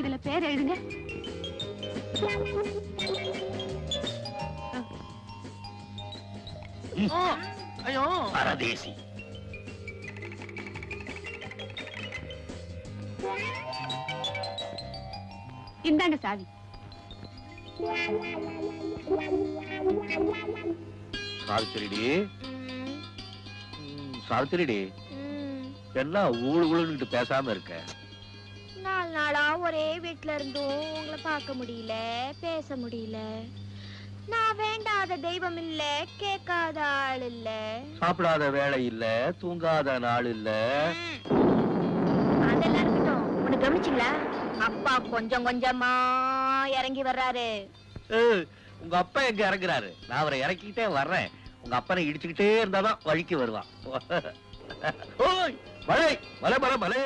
இதுல பேர் எழுதுங்க. ஐயோ பரதேசி. இந்தாங்க சாவி. சாவித்திரிடி, சாவித்திரிடி, எல்லாம் ஊழு ஊழுன்னு பேசாம இருக்க. 4 நாளா ஒரே வீட்டுல இருந்தும் உங்களை பார்க்க முடியல, பேச முடியல. நான் வேண்டாத தெய்வம் இல்ல, கேட்காத ஆள் இல்ல, சாப்பிடாத வேலை இல்ல, தூங்காத நாள் இல்ல. அதெல்லாம் இருக்கட்டும். உனக்கு கவனிச்சிங்களா? அப்பா கொஞ்சம் கொஞ்சமா இறங்கி வர்றாரு. உங்க அப்பா எங்க இறங்குறாரு? நான் அவரை இறக்கிட்டே வர்றேன். உங்க அப்பனை இடிச்சுக்கிட்டே இருந்தாதான் வழிக்கு வருவான். ஓய் மலை மலை மலை மலை.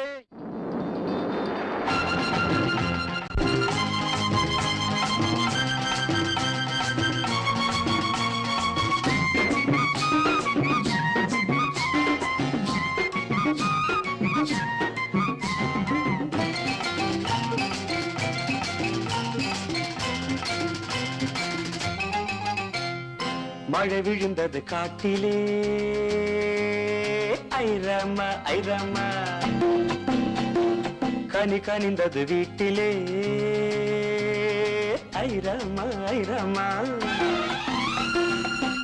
மழை விழுந்தது காட்டிலே, ஐரம்மா ஐரம்மா. கனி கனிந்தது வீட்டிலே, ஐரம்மா ஐரம்மா.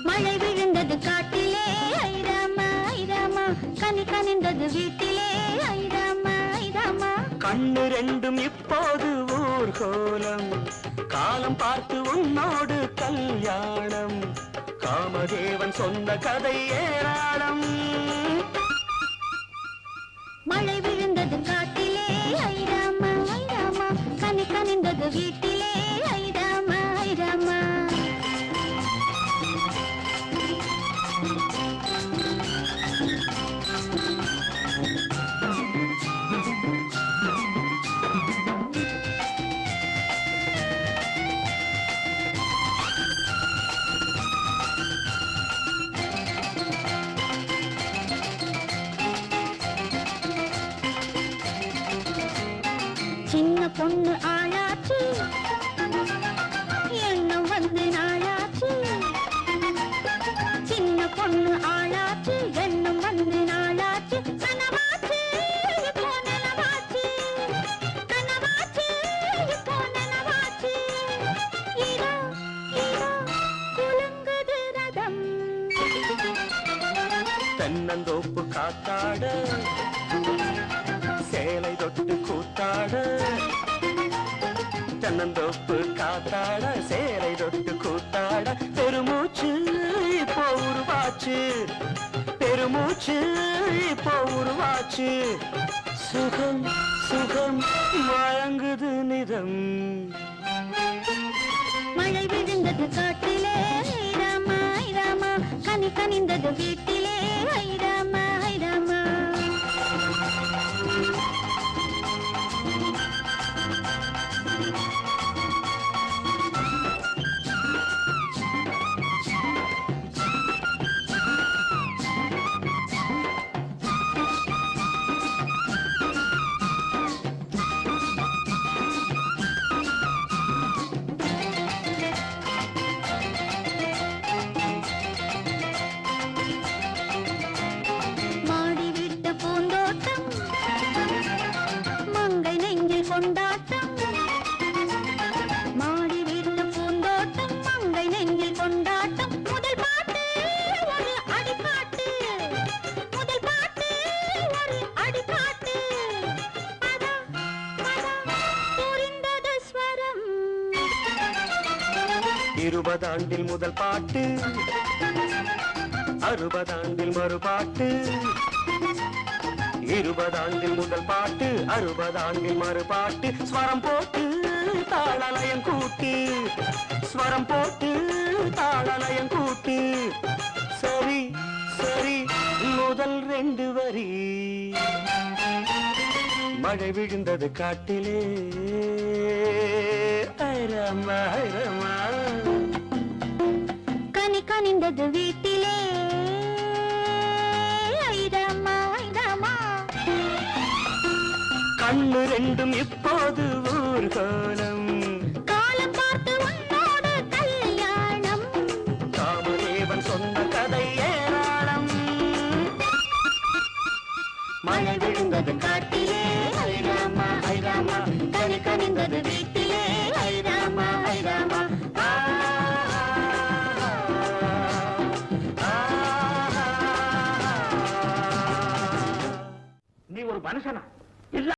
மழை விழுந்தது காட்டிலே, ஐரம்மா ஐரம்மா. கனி கனிந்தது வீட்டிலே, ஐரம்மா ஐரம்மா. கண்ணு ரெண்டும் இப்போது ஊர்கோலம், காலம் பார்த்து உன்னோடு கல்யாணம். காமதேவன் சொன்ன கதை ஏராளம். மழை விழுந்தது காட்டிலே, ஐரம்மா ஐரம்மா. கனி கனிந்தது வீட்டிலே, ஐரம்மா ஐரம்மா. சின்ன பொண்ணு ஆளாச்சு, எண்ணம் வந்து நாளாச்சு. சின்ன பொண்ணு ஆளாச்சு, எண்ணம் வந்து நாளாச்சு. கனவாச்சு இப்போ நனவாச்சு, கனவாச்சு இப்போ நனவாச்சு. இதோ இதோ குலுங்குது ரதம். தென்னந்தோப்பு காத்தாட, சேலை தொட்டு கூத்தாட. தென்னந்தோப்பு காத்தாட, சேலை தொட்டு கூத்தாட. பெருமூச்சு இப்போ உருவாச்சு, பெருமூச்சு இப்போ உருவாச்சு. சுகம் சுகம் வழங்குது நிறம். மழை விழுந்தது காட்டிலே, ஐரம்மா ஐரம்மா. கனி கனிந்தது வீட்டிலே, ஐரம்மா ஐரம்மா. மாடி வீட்டு பூந்தோட்டம், மங்கை நெஞ்சில் கொண்டாட்டம். மாடி வீட்டு பூந்தோட்டம், மங்கை நெஞ்சில் கொண்டாட்டம். முதல் பாட்டு ஒரு அடிப்பாட்டு, முதல் பாட்டு ஒரு அடிப்பாட்டு. பதா பதா புரிந்தது ஸ்வரம். 20 ஆண்டில் முதல் பாட்டு, 60 ஆண்டில் மறுபாட்டு. 20 ஆண்டில் முதல் பாட்டு, 60 ஆண்டில் மறுபாட்டு. ஸ்வரம் போட்டு தாளலயம் கூட்டு, ஸ்வரம் போட்டு தாளலயம் கூட்டு. சரி சரி முதல் 2 வரி. மழை விழுந்தது காட்டிலே, ஐரம்மா ஐரம்மா. கனி கனிந்தது வீட்டிலே, ஐரம்மா ஐரம்மா. கண்ணு ரெண்டும் இப்போது ஊர்கோலம். காலம் பார்த்து உன்னோடு கல்யாணம். காமதேவன் சொன்ன கதை ஏராளம். மழை விழுந்தது காட்டிலே ஐராமா ஐராமா, கனி கனிந்தது வீட்டிலே ஐராமா ஐராமா. நீ ஒரு மனுஷனா?